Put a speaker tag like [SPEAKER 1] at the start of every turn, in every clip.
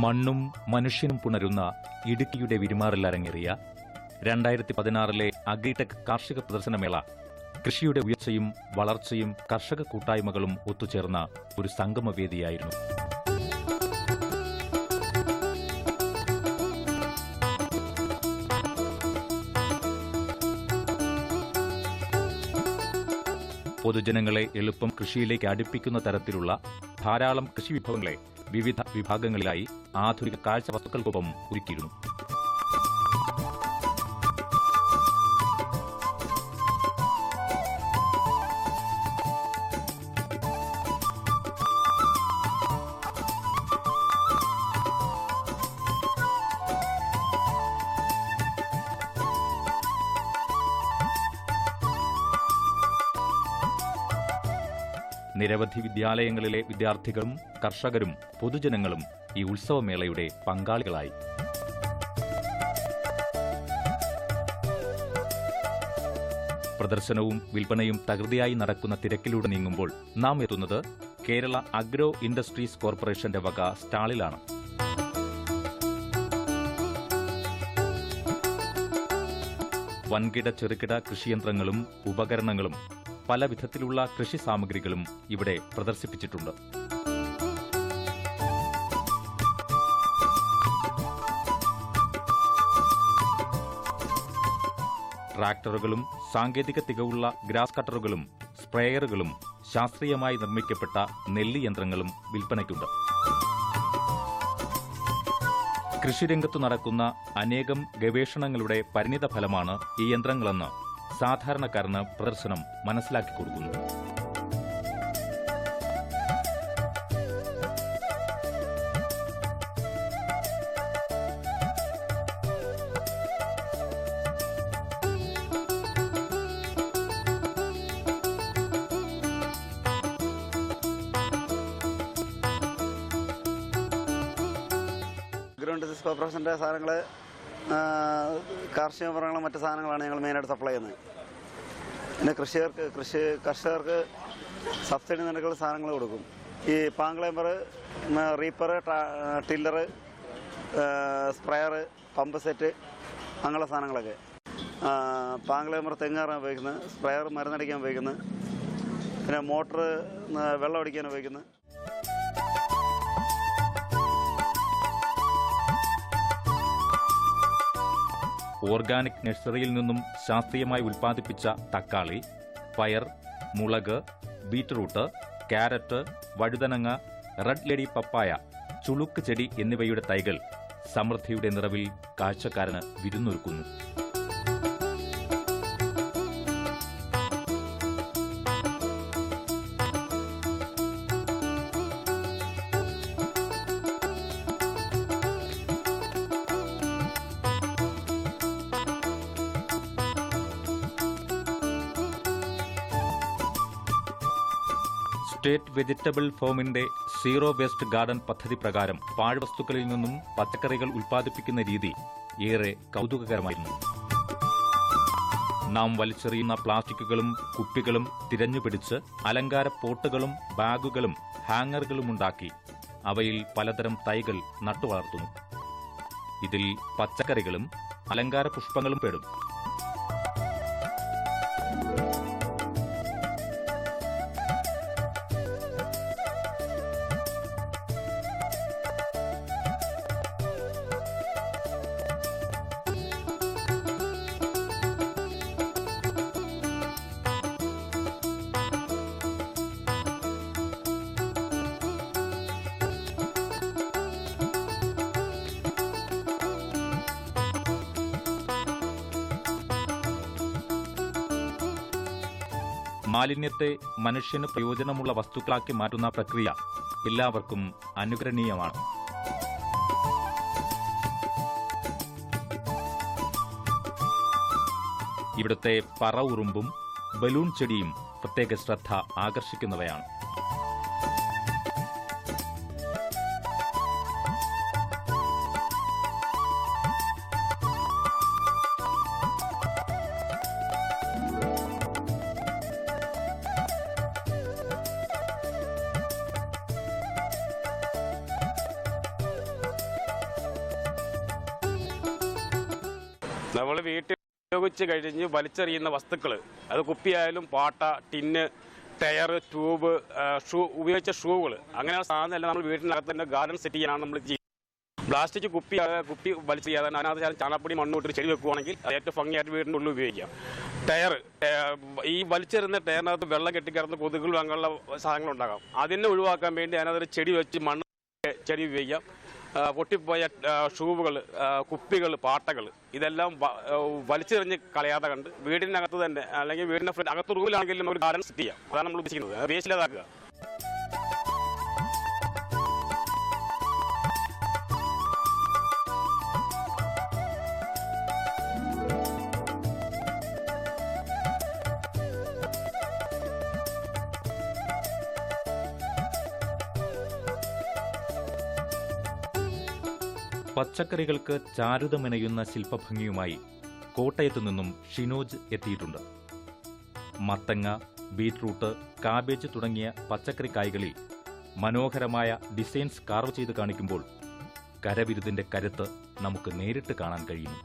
[SPEAKER 1] മണ്ണും മനുഷ്യനും പുണരുന്ന ഇടുക്കിയുടെ വിരുമാറിൽ അരങ്ങേറിയ 2016 അഗ്രിടെക് കാർഷിക പ്രദർശനമേള കൃഷിയുടെ ഉയർച്ചയും വളർച്ചയും കർഷക കൂട്ടായ്മകളും ഒത്തുചേർന്ന ഒരു സംഗമവേദിയായിരുന്നു. പൊതുജനങ്ങളെ എളുപ്പം കൃഷിയിലേക്ക് അടുപ്പിക്കുന്ന തരത്തിലുള്ള ധാരാളം കൃഷിവിഭവങ്ങളെ വിവിധ വിഭാഗങ്ങളിലായി ആധുനിക കാഴ്ച വസ്തുക്കൾക്കൊപ്പം ഒരുക്കിയിരുന്നു. നിരവധി വിദ്യാലയങ്ങളിലെ വിദ്യാർത്ഥികളും കർഷകരും പൊതുജനങ്ങളും ഈ ഉത്സവമേളയുടെ പങ്കാളികളായി. പ്രദർശനവും വിൽപ്പനയും തകൃതിയായി നടക്കുന്ന തിരക്കിലൂടെ നീങ്ങുമ്പോൾ നാം എത്തുന്നത് കേരള അഗ്രോ ഇൻഡസ്ട്രീസ് കോർപ്പറേഷന്റെ വക സ്റ്റാളിലാണ്. വൻകിട ചെറുകിട കൃഷിയന്ത്രങ്ങളും ഉപകരണങ്ങളും പല വിധത്തിലുള്ള കൃഷി സാമഗ്രികളും ഇവിടെ പ്രദർശിപ്പിച്ചിട്ടുണ്ട്. ട്രാക്ടറുകളും സാങ്കേതിക തികവുള്ള ഗ്രാസ് കട്ടറുകളും സ്പ്രേയറുകളും ശാസ്ത്രീയമായി നിർമ്മിക്കപ്പെട്ട നെല്ല് യന്ത്രങ്ങളും വിൽപ്പനയ്ക്കുണ്ട്. കൃഷിരംഗത്തു നടക്കുന്ന അനേകം ഗവേഷണങ്ങളുടെ പരിണിത ഫലമാണ് ഈ യന്ത്രങ്ങളെന്ന് സാധാരണക്കാരന് പ്രദർശനം മനസ്സിലാക്കി കൊടുക്കുന്നു.
[SPEAKER 2] അഗ്രോ ഇൻഡസ്ട്രീസ് കോർപ്പറേഷൻ്റെ സാധനങ്ങൾ, കാർഷിക ഉപകരണങ്ങളും മറ്റ് സാധനങ്ങളാണ് ഞങ്ങൾ മെയിനായിട്ട് സപ്ലൈ ചെയ്യുന്നത്. പിന്നെ കർഷകർക്ക് സബ്സിഡി നിരക്കുള്ള സാധനങ്ങൾ കൊടുക്കും. ഈ പാങ്ക്ലേമ്പർ, reaper, tiller, sprayer, pump set, അങ്ങനെയുള്ള സാധനങ്ങളൊക്കെ. പാങ്ക്ലേമ്പർ തെങ്ങാറാൻ ഉപയോഗിക്കുന്നത്, സ്പ്രെയർ മരുന്നടിക്കാൻ ഉപയോഗിക്കുന്നത്, പിന്നെ മോട്ടർ വെള്ളം അടിക്കാൻ ഉപയോഗിക്കുന്നത്.
[SPEAKER 1] ഓർഗാനിക് നഴ്സറിയിൽ നിന്നും ശാസ്ത്രീയമായി ഉൽപ്പാദിപ്പിച്ച തക്കാളി, പയർ, മുളക്, ബീറ്റ്റൂട്ട്, ക്യാരറ്റ്, വഴുതനങ്ങ, റെഡ് ലേഡി പപ്പായ, ചുളുക്ക് ചെടി എന്നിവയുടെ തൈകൾ സമൃദ്ധിയുടെ നിറവിൽ കാഴ്ചക്കാരന് വിരുന്നൊരുക്കുന്നു. സ്റ്റേറ്റ് വെജിറ്റബിൾ ഫാമിന്റെ സീറോ വേസ്റ്റ് ഗാർഡൻ പദ്ധതി പ്രകാരം പാഴ്വസ്തുക്കളിൽ നിന്നും പച്ചക്കറികൾ ഉൽപ്പാദിപ്പിക്കുന്ന രീതി ഏറെ കൗതുകകരമായിരുന്നു. നാം വലിച്ചെറിയുന്ന പ്ലാസ്റ്റിക്കുകളും കുപ്പികളും തിരഞ്ഞുപിടിച്ച് അലങ്കാര പോട്ടുകളും ബാഗുകളും ഹാങ്ങറുകളുമുണ്ടാക്കി അവയിൽ പലതരം തൈകൾ നട്ടുവളർത്തുന്നു. ഇതിൽ പച്ചക്കറികളും അലങ്കാര പുഷ്പങ്ങളും പെടും. മാലിന്യത്തെ മനുഷ്യന് പ്രയോജനമുള്ള വസ്തുക്കളാക്കി മാറ്റുന്ന പ്രക്രിയ എല്ലാവർക്കും അനുകരണീയമാണ്. ഇവിടുത്തെ പറ ഉറുമ്പും ബലൂൺ ചെടിയും പ്രത്യേക ശ്രദ്ധ ആകർഷിക്കുന്നവയാണ്.
[SPEAKER 3] നമ്മൾ വീട്ടിൽ ഉപയോഗിച്ച് കഴിഞ്ഞ് വലിച്ചെറിയുന്ന വസ്തുക്കൾ, അത് കുപ്പിയായാലും പാട്ട, ടിന്ന്, ടയർ, ട്യൂബ്, ഉപയോഗിച്ച ഷൂകൾ, അങ്ങനെയുള്ള സാധനമെല്ലാം നമ്മൾ വീട്ടിനകത്ത് തന്നെ ഗാർഡൻ സെറ്റ് ചെയ്യാനാണ് നമ്മൾ ചെയ്യുന്നത്. പ്ലാസ്റ്റിക് കുപ്പി വലിച്ചെറിയാതെ അതിനകത്ത് ചാണകപ്പൊടി മണ്ണ് ഇട്ട് ചെടി വെക്കുകയാണെങ്കിൽ അത് ഏറ്റവും ഭംഗിയായിട്ട് വീടിൻ്റെ ഉള്ളിൽ ഉപയോഗിക്കാം. ടയർ, ഈ വലിച്ചെറിയുന്ന ടയറിനകത്ത് വെള്ളം കെട്ടിക്കിടന്ന് കൊതുകുകൾ അങ്ങനെയുള്ള സാധനങ്ങളുണ്ടാകാം. അതിനെ ഒഴിവാക്കാൻ വേണ്ടി അതിനകത്തൊരു ചെടി വെച്ച് മണ്ണ് ചെടി ഉപയോഗിക്കാം. പൊട്ടിപ്പോയ ഷൂവുകൾ, കുപ്പികൾ, പാട്ടകൾ ഇതെല്ലാം വലിച്ചെറിഞ്ഞ് കളയാതെ കണ്ട് വീടിനകത്ത് തന്നെ അല്ലെങ്കിൽ വീടിൻ്റെ അകത്ത് റൂമിലാണെങ്കിലും ഒരു ഗാർഡൻ സെറ്റ് ചെയ്യാം. അതാണ് നമ്മൾ ഉദ്ദേശിക്കുന്നത്. വേസ്റ്റില്ലാതാക്കുക.
[SPEAKER 1] പച്ചക്കറികൾക്ക് ചാരുതമെനയുന്ന ശില്പഭംഗിയുമായി കോട്ടയത്തു നിന്നും ഷിനോജ് എത്തിയിട്ടുണ്ട്. മത്തങ്ങ, ബീറ്റ്റൂട്ട്, കാബേജ് തുടങ്ങിയ പച്ചക്കറി കായ്കളിൽ മനോഹരമായ ഡിസൈൻസ് കാർവ് ചെയ്ത് കാണിക്കുമ്പോൾ കരവിരുതിന്റെ കരുത്ത് നമുക്ക് നേരിട്ട് കാണാൻ കഴിയുന്നു.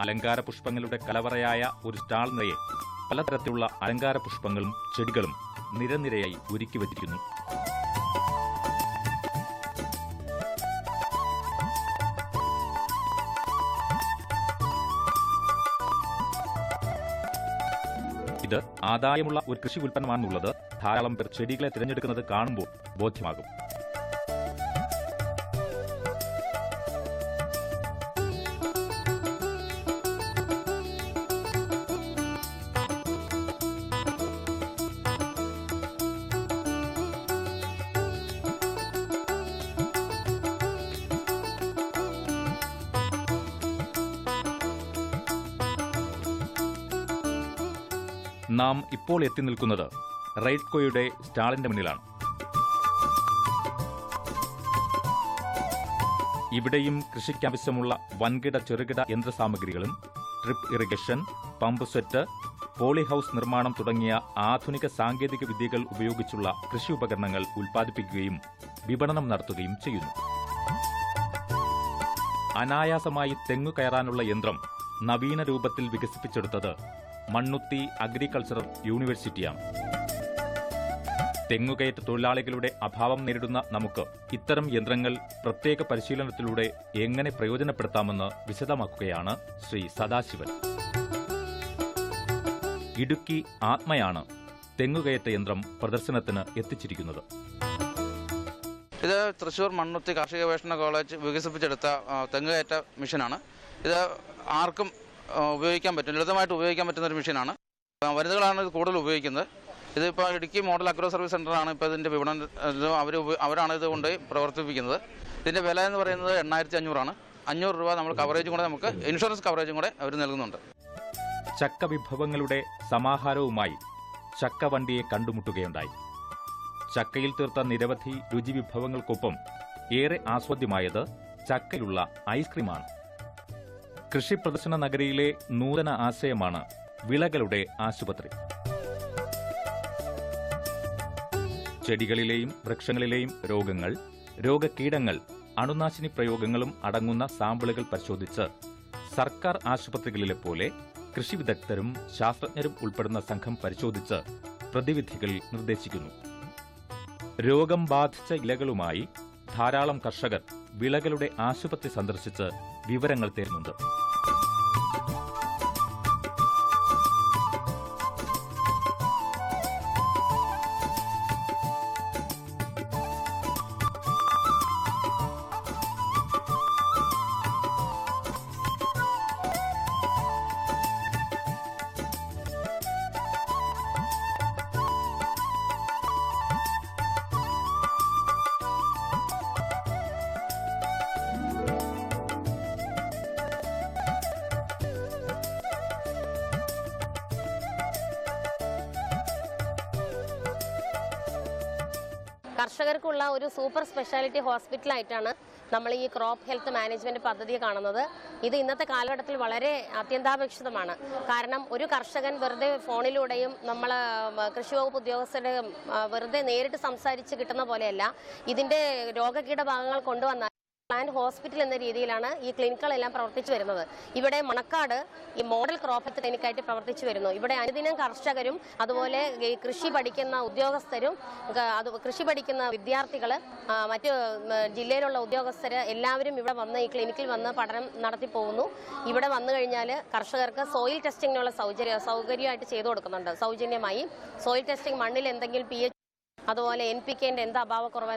[SPEAKER 1] അലങ്കാര പുഷ്പങ്ങളുടെ കലവറയായ ഒരു സ്റ്റാൾ നിറയെ പലതരത്തിലുള്ള അലങ്കാര പുഷ്പങ്ങളും ചെടികളും നിരനിരയായി ഒരുക്കി വച്ചിരിക്കുന്നു. ഇത് ആദായമുള്ള ഒരു കൃഷി ഉൽപ്പന്നമാണെന്നുള്ളത് ധാരാളം പേർ ചെടികളെ തിരഞ്ഞെടുക്കുന്നത് കാണുമ്പോൾ ബോധ്യമാകും. നാം ഇപ്പോൾ എത്തി നിൽക്കുന്നത് റൈഡ്കോയുടെ സ്റ്റാളിന്റെ മുന്നിലാണ്. ഇവിടെയും കൃഷിക്കാവശ്യമുള്ള വൻകിട ചെറുകിട യന്ത്രസാമഗ്രികളും drip irrigation, pump set, poly house നിർമ്മാണം തുടങ്ങിയ ആധുനിക സാങ്കേതിക വിദ്യകൾ ഉപയോഗിച്ചുള്ള കൃഷി ഉപകരണങ്ങൾ ഉൽപ്പാദിപ്പിക്കുകയും വിപണനം നടത്തുകയും ചെയ്യുന്നു. അനായാസമായി തെങ്ങു കയറാനുള്ള യന്ത്രം നവീന രൂപത്തിൽ വികസിപ്പിച്ചെടുത്തത് മണ്ണുത്തി അഗ്രികൾച്ചറൽ യൂണിവേഴ്സിറ്റിയാണ്. തെങ്ങുകയറ്റ തൊഴിലാളികളുടെ അഭാവം നേരിടുന്ന നമുക്ക് ഇത്തരം യന്ത്രങ്ങൾ പ്രത്യേക പരിശീലനത്തിലൂടെ എങ്ങനെ പ്രയോജനപ്പെടുത്താമെന്ന് വിശദമാക്കുകയാണ് ശ്രീ സദാശിവൻ. ഇടുക്കി ആത്മയാണ് തെങ്ങുകയറ്റ യന്ത്രം പ്രദർശനത്തിന് എത്തിച്ചിരിക്കുന്നത്.
[SPEAKER 4] ഇത് തൃശ്ശൂർ മണ്ണുത്തി കാർഷിക ഗവേഷണ കോളേജ് വികസിപ്പിച്ചെടുത്ത തെങ്ങുകയറ്റ മെഷീനാണ്. ഇത് ആർക്കും ഉപയോഗിക്കാൻ പറ്റും, ലളിതമായിട്ട് ഉപയോഗിക്കാൻ പറ്റുന്ന ഒരു മെഷീനാണ്. വനിതകളാണ് ഇത് കൂടുതൽ ഉപയോഗിക്കുന്നത്. ഇതിപ്പോൾ ഇടുക്കി മോഡൽ അഗ്രോ സർവീസ് സെൻ്ററാണ് ഇപ്പോൾ ഇതിൻ്റെ വിപണനം. അവരാണ് ഇത് കൊണ്ട് പ്രവർത്തിപ്പിക്കുന്നത്. ഇതിൻ്റെ വില എന്ന് പറയുന്നത് 8500 500 രൂപ നമ്മൾ കവറേജും കൂടെ, നമുക്ക് ഇൻഷുറൻസ് കവറേജും കൂടെ അവർ നൽകുന്നുണ്ട്.
[SPEAKER 1] ചക്ക വിഭവങ്ങളുടെ സമാഹാരവുമായി ചക്ക വണ്ടിയെ കണ്ടുമുട്ടുകയുണ്ടായി. ചക്കയിൽ തീർത്ത നിരവധി രുചി വിഭവങ്ങൾക്കൊപ്പം ഏറെ ആസ്വാദ്യമായത് ചക്കയിലുള്ള ഐസ്ക്രീമാണ്. കൃഷി പ്രദർശന നഗരിയിലെ നൂതന ആശയമാണ് വിളകളുടെ ആശുപത്രി. ചെടികളിലെയും വൃക്ഷങ്ങളിലെയും രോഗങ്ങൾ, രോഗകീടങ്ങൾ, അണുനാശിനി പ്രയോഗങ്ങളും അടങ്ങുന്ന സാമ്പിളുകൾ പരിശോധിച്ച് സർക്കാർ ആശുപത്രികളിലെ പോലെ കൃഷി വിദഗ്ധരും ശാസ്ത്രജ്ഞരും ഉൾപ്പെടുന്ന സംഘം പരിശോധിച്ച് പ്രതിവിധികൾ നിർദ്ദേശിക്കുന്നു. രോഗം ബാധിച്ച ഇലകളുമായി ധാരാളം കർഷകർ വിളകളുടെ ആശുപത്രി സന്ദർശിച്ച് വിവരങ്ങൾ തരുന്നുണ്ട്.
[SPEAKER 5] കർഷകർക്കുള്ള ഒരു സൂപ്പർ സ്പെഷ്യാലിറ്റി ഹോസ്പിറ്റലായിട്ടാണ് നമ്മൾ ഈ ക്രോപ്പ് ഹെൽത്ത് മാനേജ്മെന്റ് പദ്ധതി കാണുന്നത്. ഇത് ഇന്നത്തെ കാലഘട്ടത്തിൽ വളരെ അത്യന്താപേക്ഷിതമാണ്. കാരണം ഒരു കർഷകൻ വെറുതെ ഫോണിലൂടെയും നമ്മൾ കൃഷി വകുപ്പ് ഉദ്യോഗസ്ഥരുടെ വെറുതെ നേരിട്ട് സംസാരിച്ച് കിട്ടുന്ന പോലെയല്ല. ഇതിന്റെ രോഗകീടഭാഗങ്ങൾ കൊണ്ടുവന്നാൽ പ്ലാന്റ് ഹോസ്പിറ്റൽ എന്ന രീതിയിലാണ് ഈ ക്ലിനിക്കുകളെല്ലാം പ്രവർത്തിച്ചു വരുന്നത്. ഇവിടെ മണക്കാട് ഈ മോഡൽ ക്രോപ്പ് ഹെൽത്ത് ക്ലിനിക്കായിട്ട് പ്രവർത്തിച്ചു വരുന്നു. ഇവിടെ അനുദിനം കർഷകരും അതുപോലെ ഈ കൃഷി പഠിക്കുന്ന ഉദ്യോഗസ്ഥരും കൃഷി പഠിക്കുന്ന വിദ്യാർത്ഥികൾ മറ്റ് ജില്ലയിലുള്ള ഉദ്യോഗസ്ഥർ എല്ലാവരും ഇവിടെ വന്ന് ഈ ക്ലിനിക്കിൽ വന്ന് പഠനം നടത്തി പോകുന്നു. ഇവിടെ വന്നു കഴിഞ്ഞാൽ കർഷകർക്ക് സോയിൽ ടെസ്റ്റിങ്ങിനുള്ള സൗകര്യമായിട്ട് ചെയ്തു കൊടുക്കുന്നുണ്ട്. സൗജന്യമായി സോയിൽ ടെസ്റ്റിംഗ്, മണ്ണിൽ എന്തെങ്കിലും pH അതുപോലെ NPK-ന്റെ എന്ത് അഭാവക്കുറവ്